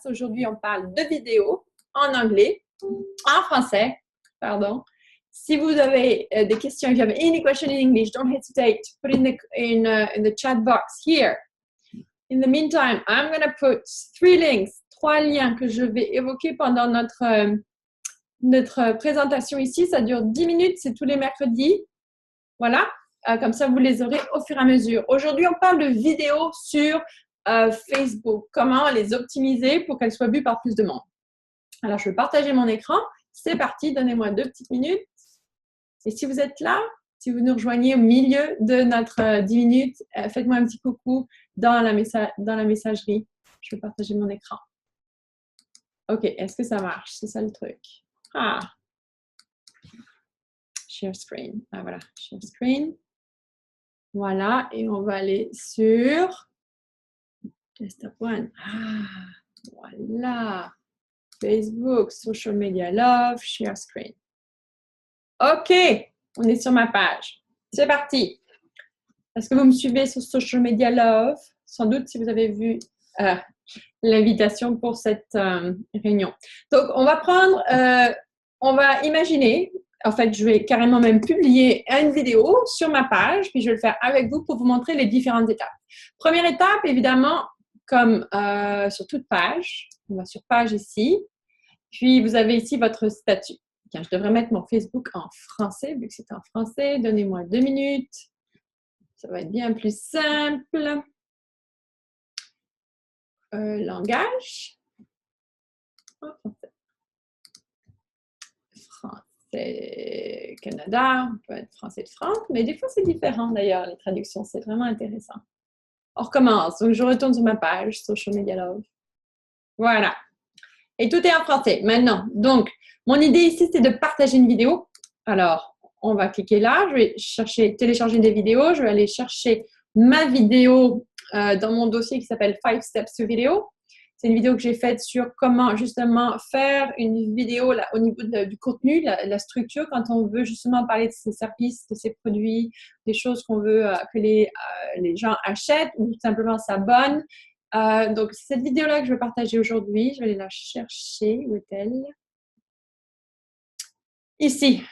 Aujourd'hui, on parle de vidéos en anglais, en français, pardon. Si vous avez des questions, if you have any question in English, don't hesitate. Put in the chat box here. In the meantime, I'm going to put 3 liens que je vais évoquer pendant notre présentation ici. Ça dure 10 minutes, c'est tous les mercredis. Voilà, comme ça, vous les aurez au fur et à mesure. Aujourd'hui, on parle de vidéos sur Facebook. Comment les optimiser pour qu'elles soient vues par plus de monde. Alors, je vais partager mon écran. C'est parti, donnez-moi 2 petites minutes. Et si vous êtes là, si vous nous rejoignez au milieu de notre 10 minutes, faites-moi un petit coucou dans la messagerie. Je vais partager mon écran. OK, est-ce que ça marche? C'est ça le truc. Ah! Share screen. Ah, voilà, share screen. Voilà, et on va aller sur Desktop One. Ah, voilà. Facebook, Social Media Love, Share Screen. OK, on est sur ma page. C'est parti. Est-ce que vous me suivez sur Social Media Love? Sans doute si vous avez vu l'invitation pour cette réunion. Donc, on va imaginer, en fait, je vais carrément même publier une vidéo sur ma page, puis je vais le faire avec vous pour vous montrer les différentes étapes. Première étape, évidemment, comme sur toute page, on va sur page ici, puis vous avez ici votre statut. Je devrais mettre mon Facebook en français, vu que c'est en français. Donnez-moi 2 minutes. Ça va être bien plus simple. Langage. En français. Français Canada. On peut être français de France, mais des fois c'est différent d'ailleurs, les traductions. C'est vraiment intéressant. On recommence. Donc, je retourne sur ma page, Social Media Love. Voilà. Et tout est en français. Maintenant, donc, mon idée ici, c'est de partager une vidéo. Alors, on va cliquer là. Je vais chercher télécharger des vidéos. Je vais aller chercher ma vidéo dans mon dossier qui s'appelle 5 Steps to Video. C'est une vidéo que j'ai faite sur comment justement faire une vidéo là, au niveau du contenu, la structure, quand on veut justement parler de ses services, de ses produits, des choses qu'on veut que les gens achètent ou tout simplement s'abonnent. Donc, c'est cette vidéo-là que je vais partager aujourd'hui. Je vais aller la chercher. Où est-elle? Ici.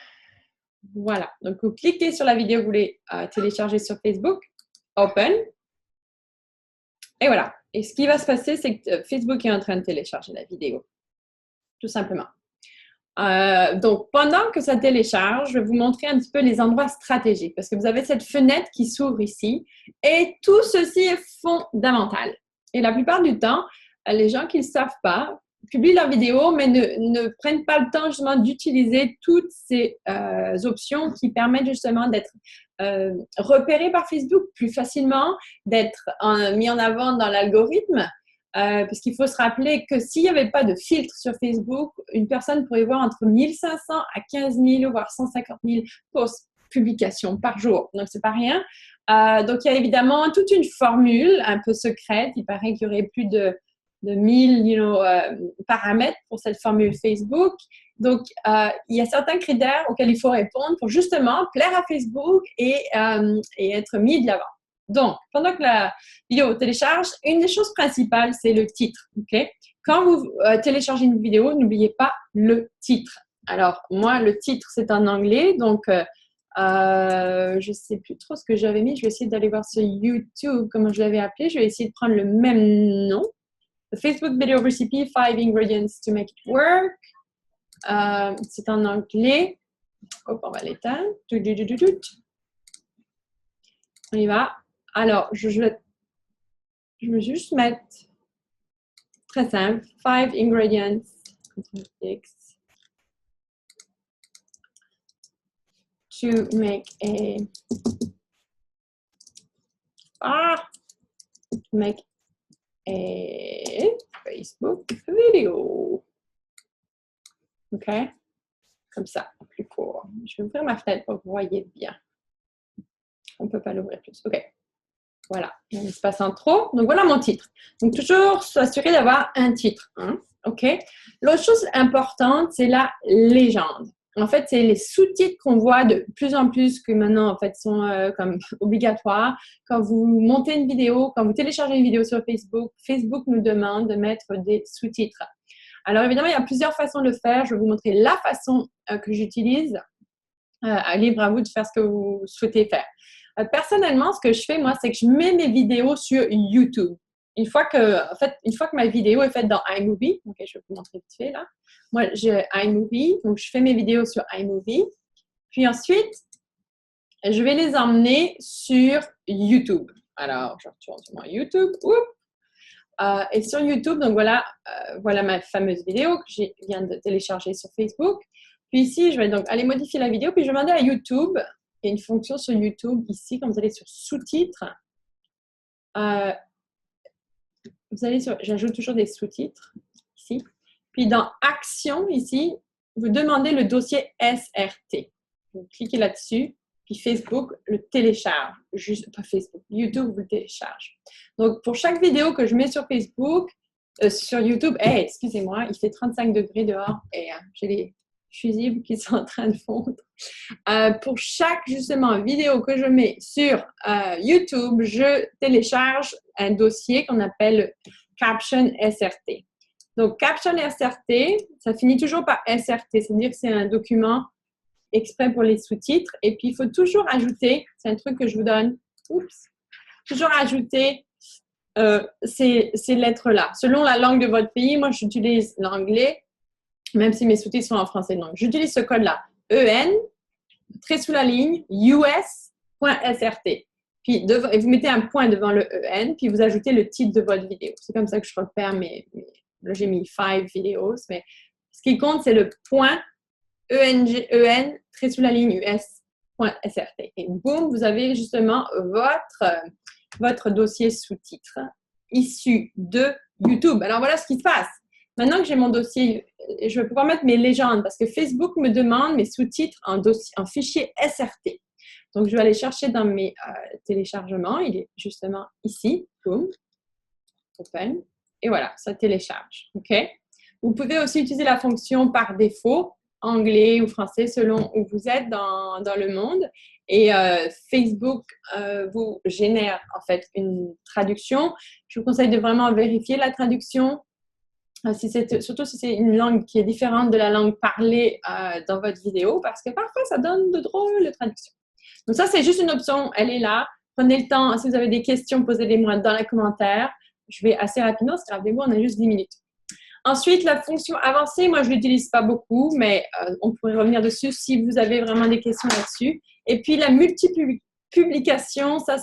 Voilà. Donc, vous cliquez sur la vidéo que vous voulez télécharger sur Facebook. Open. Et voilà. Et ce qui va se passer, c'est que Facebook est en train de télécharger la vidéo. Tout simplement. Donc, pendant que ça télécharge, je vais vous montrer un petit peu les endroits stratégiques parce que vous avez cette fenêtre qui s'ouvre ici. Et tout ceci est fondamental. Et la plupart du temps, les gens qui ne le savent pas publient leurs vidéos, mais ne prennent pas le temps justement d'utiliser toutes ces options qui permettent justement d'être repérés par Facebook plus facilement, d'être mis en avant dans l'algorithme. Parce qu'il faut se rappeler que s'il n'y avait pas de filtre sur Facebook, une personne pourrait voir entre 1500 à 15 000, voire 150 000 publications par jour. Donc, c'est pas rien. Donc, il y a évidemment toute une formule un peu secrète. Il paraît qu'il y aurait plus de 1000 paramètres pour cette formule Facebook. Donc, il y a certains critères auxquels il faut répondre pour justement plaire à Facebook et être mis de l'avant. Donc, pendant que la vidéo télécharge, une des choses principales, c'est le titre. Okay? Quand vous téléchargez une vidéo, n'oubliez pas le titre. Alors, moi, le titre, c'est en anglais. Donc, je ne sais plus trop ce que j'avais mis. Je vais essayer d'aller voir sur YouTube, comment je l'avais appelé. Je vais essayer de prendre le même nom. The Facebook Video Recipe, 5 Ingredients to Make It Work. C'est en anglais. Hop, on va l'éteindre. On y va. Alors, je vais juste mettre très simple. 5 ingredients. To make a Facebook video. OK? Comme ça, plus court. Je vais ouvrir ma fenêtre pour que vous voyez bien. On ne peut pas l'ouvrir plus. OK. Voilà. Il y a un espace en trop. Donc, voilà mon titre. Donc, toujours s'assurer d'avoir un titre. Hein? OK? L'autre chose importante, c'est la légende. en fait, c'est les sous-titres qu'on voit de plus en plus que maintenant, en fait, sont comme obligatoires. Quand vous montez une vidéo, quand vous téléchargez une vidéo sur Facebook, Facebook nous demande de mettre des sous-titres. Alors, évidemment, il y a plusieurs façons de le faire. Je vais vous montrer la façon que j'utilise. Libre à vous de faire ce que vous souhaitez faire. Personnellement, ce que je fais, moi, c'est que je mets mes vidéos sur YouTube. Une fois que ma vidéo est faite dans iMovie, ok, je vais vous montrer vite fait là. Moi, j'ai iMovie, donc je fais mes vidéos sur iMovie. Puis ensuite, je vais les emmener sur YouTube. Alors, je retourne sur mon YouTube. Et sur YouTube, donc voilà ma fameuse vidéo que je viens de télécharger sur Facebook. Puis ici, je vais donc aller modifier la vidéo, puis je vais demander à YouTube. Il y a une fonction sur YouTube ici, quand vous allez sur sous-titres. J'ajoute toujours des sous-titres ici. Puis dans Action, ici, vous demandez le dossier SRT. Vous cliquez là-dessus, puis Facebook le télécharge. Pas Facebook, YouTube vous le télécharge. Donc, pour chaque vidéo que je mets sur Facebook, sur YouTube, excusez-moi, il fait 35 degrés dehors et j'ai les fusibles qui sont en train de fondre. Pour chaque, justement, vidéo que je mets sur YouTube, je télécharge un dossier qu'on appelle Caption SRT. Donc, Caption SRT, ça finit toujours par SRT, c'est-à-dire que c'est un document exprès pour les sous-titres. Et puis, il faut toujours ajouter, c'est un truc que je vous donne, toujours ajouter ces lettres-là. Selon la langue de votre pays, moi, j'utilise l'anglais, même si mes sous-titres sont en français. Donc, j'utilise ce code-là, EN, trait sous la ligne, us.srt. Puis, vous mettez un point devant le EN, puis vous ajoutez le titre de votre vidéo. C'est comme ça que je repère là, j'ai mis 5 vidéos, mais ce qui compte, c'est le point EN, trait sous la ligne, us.srt. Et boum, vous avez justement votre dossier sous-titres issu de YouTube. Alors, voilà ce qui se passe. Maintenant que j'ai mon dossier, je vais pouvoir mettre mes légendes parce que Facebook me demande mes sous-titres en fichier SRT. Donc, je vais aller chercher dans mes téléchargements. Il est justement ici. Boom. Open. Et voilà, ça télécharge. OK? Vous pouvez aussi utiliser la fonction par défaut, anglais ou français, selon où vous êtes dans le monde. Et Facebook vous génère en fait une traduction. Je vous conseille de vraiment vérifier la traduction. Surtout si c'est une langue qui est différente de la langue parlée dans votre vidéo, parce que parfois, ça donne de drôles de traductions. Donc ça, c'est juste une option. Elle est là. Prenez le temps. Si vous avez des questions, posez-les-moi dans les commentaires. Je vais assez rapidement, parce que rappelez-vous, on a juste 10 minutes. Ensuite, la fonction avancée, moi, je ne l'utilise pas beaucoup, mais on pourrait revenir dessus si vous avez vraiment des questions là-dessus. Et puis, la multipublication, ça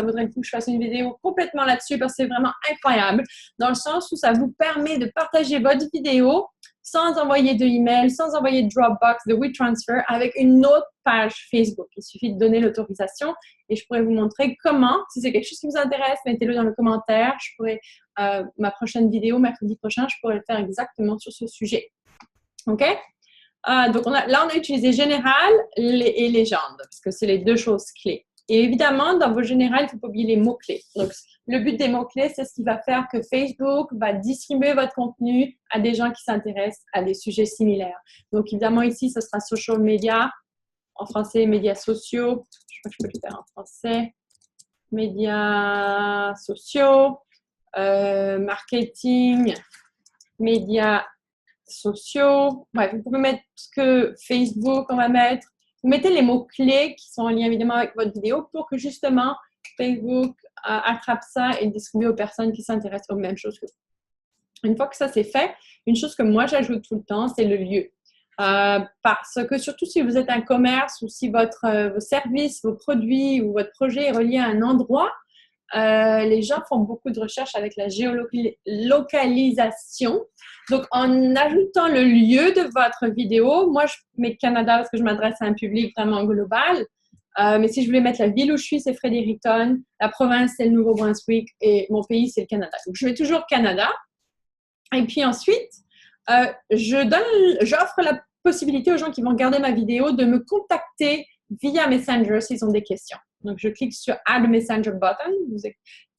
vaudrait le coup que je fasse une vidéo complètement là-dessus parce que c'est vraiment incroyable, dans le sens où ça vous permet de partager votre vidéo sans envoyer de email, sans envoyer de Dropbox, de WeTransfer, avec une autre page Facebook. Il suffit de donner l'autorisation et je pourrais vous montrer comment. Si c'est quelque chose qui vous intéresse, mettez-le dans le commentaire. Je pourrais, ma prochaine vidéo, mercredi prochain, je pourrais le faire exactement sur ce sujet. OK? Donc, on a utilisé général et légende, parce que c'est les deux choses clés. Et évidemment, dans vos générales, il ne faut pas oublier les mots-clés. Donc, le but des mots-clés, c'est ce qui va faire que Facebook va distribuer votre contenu à des gens qui s'intéressent à des sujets similaires. Donc, évidemment, ici, ce sera social media, en français, médias sociaux. Je crois que je peux le faire en français. Médias sociaux, marketing, médias sociaux. Bref, vous pouvez mettre ce que Facebook, on va mettre. Vous mettez les mots-clés qui sont en lien évidemment avec votre vidéo pour que justement Facebook attrape ça et distribue aux personnes qui s'intéressent aux mêmes choses que vous. Une fois que ça c'est fait, une chose que moi j'ajoute tout le temps, c'est le lieu. Parce que surtout si vous êtes un commerce ou si vos services, vos produits ou votre projet est relié à un endroit, les gens font beaucoup de recherches avec la géolocalisation. Donc, en ajoutant le lieu de votre vidéo, moi, je mets Canada parce que je m'adresse à un public vraiment global. Mais si je voulais mettre la ville où je suis, c'est Fredericton. La province, c'est le Nouveau-Brunswick. Et mon pays, c'est le Canada. Donc, je mets toujours Canada. Et puis ensuite, j'offre la possibilité aux gens qui vont regarder ma vidéo de me contacter via Messenger s'ils ont des questions. Donc, je clique sur Add Messenger Button.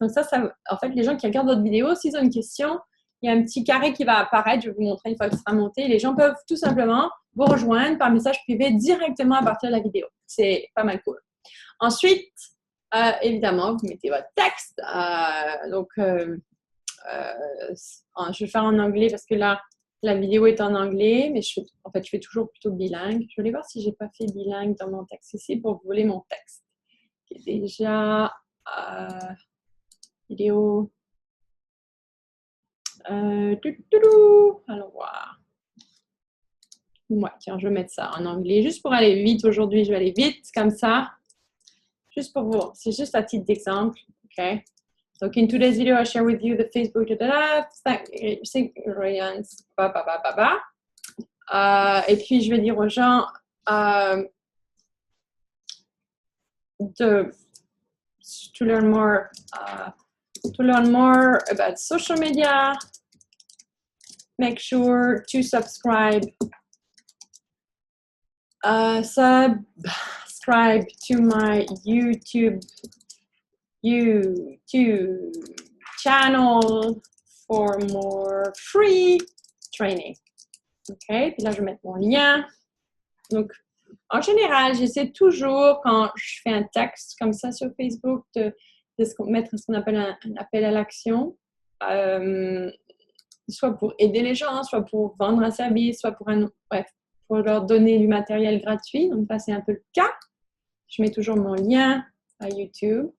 Donc, ça, en fait, les gens qui regardent votre vidéo, s'ils ont une question, il y a un petit carré qui va apparaître. Je vais vous montrer une fois que ce sera monté. Les gens peuvent tout simplement vous rejoindre par message privé directement à partir de la vidéo. C'est pas mal cool. Ensuite, évidemment, vous mettez votre texte. Je vais faire en anglais parce que là, la vidéo est en anglais, mais je fais toujours plutôt bilingue. Je vais aller voir si j'ai pas fait bilingue dans mon texte ici pour vous voler mon texte. Qui est déjà vidéo. Allons voir. Ouais, tiens, je vais mettre ça en anglais juste pour aller vite. Aujourd'hui, je vais aller vite comme ça. Juste pour vous, c'est juste à titre d'exemple. OK. Donc, in today's video, I share with you the Facebook experience. Et puis, je vais dire aux gens to learn more about social media. Make sure to subscribe. Subscribe to my YouTube channel for more free training. OK, puis là, je vais mettre mon lien. Donc, en général, j'essaie toujours, quand je fais un texte comme ça sur Facebook, de mettre ce qu'on appelle un appel à l'action. Soit pour aider les gens, soit pour vendre un service, soit pour pour leur donner du matériel gratuit. Donc, là, c'est un peu le cas. Je mets toujours mon lien à YouTube.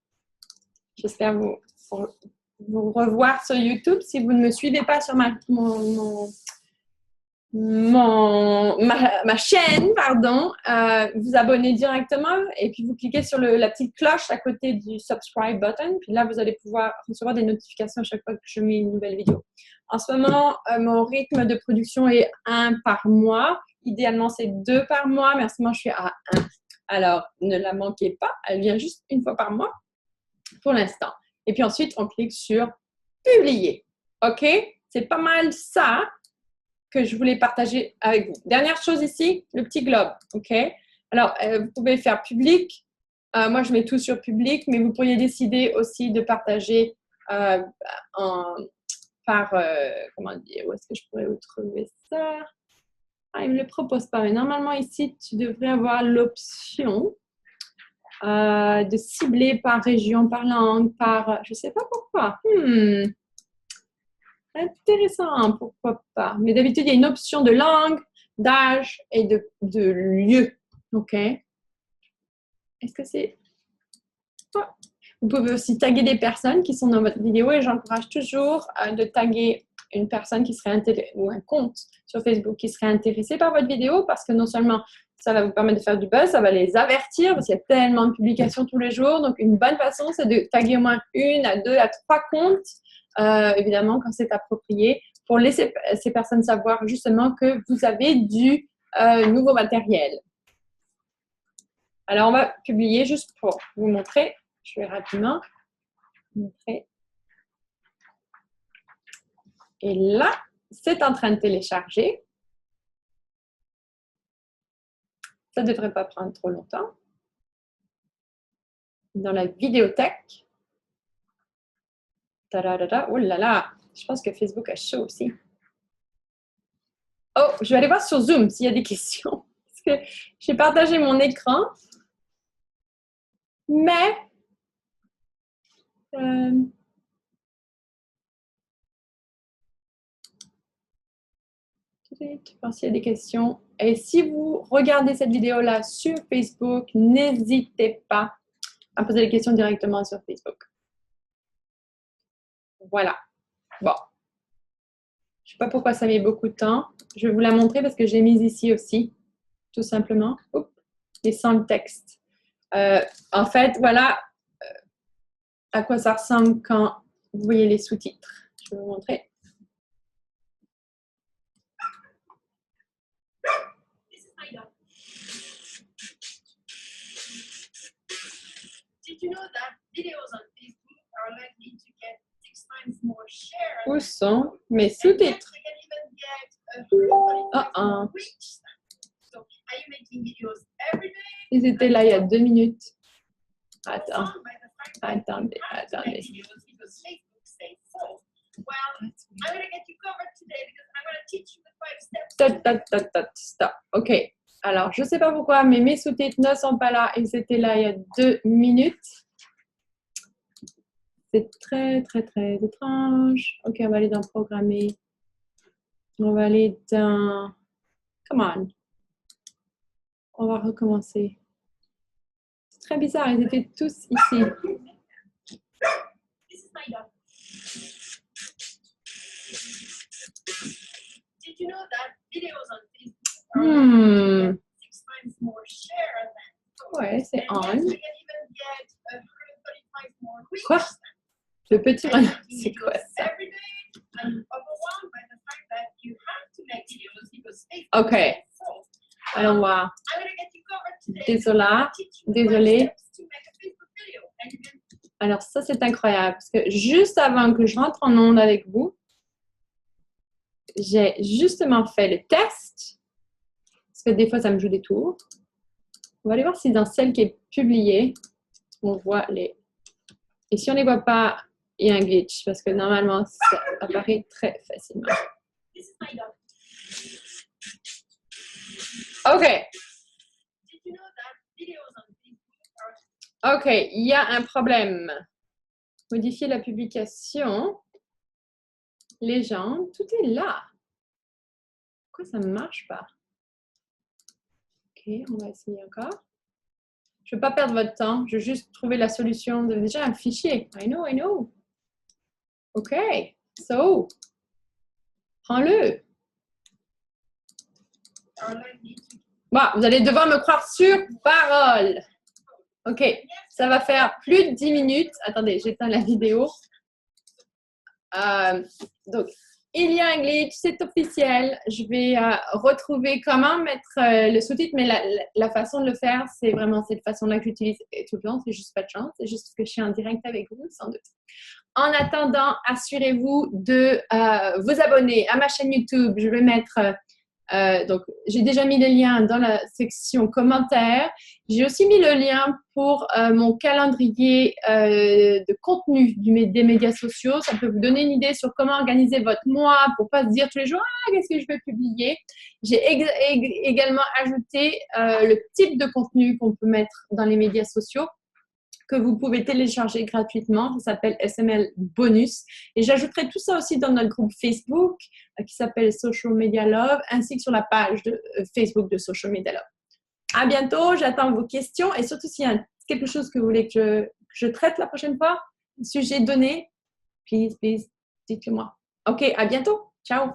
J'espère vous revoir sur YouTube. Si vous ne me suivez pas sur ma chaîne, pardon, vous abonnez directement et puis vous cliquez sur la petite cloche à côté du subscribe button. Puis là, vous allez pouvoir recevoir des notifications à chaque fois que je mets une nouvelle vidéo. En ce moment, mon rythme de production est 1 par mois. Idéalement, c'est 2 par mois, mais en ce moment, je suis à 1. Alors, ne la manquez pas. Elle vient juste 1 fois par mois pour l'instant. Et puis ensuite, on clique sur publier. OK? C'est pas mal ça que je voulais partager avec vous. Dernière chose ici, le petit globe. OK? Alors, vous pouvez faire public. Moi, je mets tout sur public, mais vous pourriez décider aussi de partager comment dire, où est-ce que je pourrais vous trouver ça? Ah, il ne me le propose pas, mais normalement ici, tu devrais avoir l'option de cibler par région, par langue, je ne sais pas pourquoi. Intéressant, pourquoi pas. Mais d'habitude, il y a une option de langue, d'âge et de lieu. OK? Est-ce que c'est... Vous pouvez aussi taguer des personnes qui sont dans votre vidéo et j'encourage toujours de taguer une personne qui serait ou un compte sur Facebook qui serait intéressé par votre vidéo parce que non seulement ça va vous permettre de faire du buzz, ça va les avertir parce qu'il y a tellement de publications tous les jours. Donc, une bonne façon, c'est de taguer au moins 1 à 2 à 3 comptes, évidemment, quand c'est approprié, pour laisser ces personnes savoir justement que vous avez du nouveau matériel. Alors, on va publier juste pour vous montrer. Je vais rapidement vous montrer. Et là, c'est en train de télécharger. Ça ne devrait pas prendre trop longtemps. Dans la vidéothèque. Tadadada. Oh là là, je pense que Facebook a chaud aussi. Oh, je vais aller voir sur Zoom s'il y a des questions. Parce que j'ai partagé mon écran. Mais... je pense qu'il y a des questions. Et si vous regardez cette vidéo-là sur Facebook, n'hésitez pas à poser les questions directement sur Facebook. Voilà. Bon. Je ne sais pas pourquoi ça met beaucoup de temps. Je vais vous la montrer parce que j'ai mis ici aussi, tout simplement. Oups. Et sans le texte. En fait, voilà à quoi ça ressemble quand vous voyez les sous-titres. Je vais vous montrer. Did you know that videos on Facebook are likely to get 6 times more shares? Où sont mes sous-titres? Ils étaient là il y a 2 minutes. Attends. Attendez. Stop. OK. Alors, je ne sais pas pourquoi, mais mes sous-titres ne sont pas là. Ils étaient là il y a 2 minutes. C'est très, très, très étrange. OK, on va aller dans Programmer. On va aller dans... Come on. On va recommencer. C'est très bizarre, ils étaient tous ici. Ouais, c'est on. Quoi? Le petit renard, c'est quoi ça? OK. Allons voir. Désolée. Alors, ça, c'est incroyable. Parce que juste avant que je rentre en onde avec vous, j'ai justement fait le test. Parce que des fois, ça me joue des tours. On va aller voir si dans celle qui est publiée, on voit les... Et si on ne les voit pas, il y a un glitch. Parce que normalement, ça apparaît très facilement. OK. OK, il y a un problème. Modifier la publication. Légende, tout est là. Pourquoi ça ne marche pas? OK, on va essayer encore. Je ne veux pas perdre votre temps. Je veux juste trouver la solution. Vous avez déjà un fichier. I know. OK, so, prends-le. Bon, vous allez devoir me croire sur parole. OK, ça va faire plus de 10 minutes. Attendez, j'éteins la vidéo. Donc, il y a un glitch, c'est officiel. Je vais retrouver comment mettre le sous-titre, mais la façon de le faire, c'est vraiment cette façon-là que j'utilise tout le temps. C'est juste pas de chance, c'est juste que je suis en direct avec vous, sans doute. En attendant, assurez-vous de vous abonner à ma chaîne YouTube. Je vais mettre... donc, j'ai déjà mis les liens dans la section commentaires. J'ai aussi mis le lien pour mon calendrier de contenu des médias sociaux. Ça peut vous donner une idée sur comment organiser votre mois pour ne pas se dire tous les jours « Ah, qu'est-ce que je vais publier ?» J'ai également ajouté le type de contenu qu'on peut mettre dans les médias sociaux que vous pouvez télécharger gratuitement. Ça s'appelle SML Bonus. Et j'ajouterai tout ça aussi dans notre groupe Facebook qui s'appelle Social Media Love, ainsi que sur la page de Facebook de Social Media Love. À bientôt, j'attends vos questions et surtout s'il y a quelque chose que vous voulez que je traite la prochaine fois, un sujet donné, please, dites-le moi. OK, à bientôt. Ciao.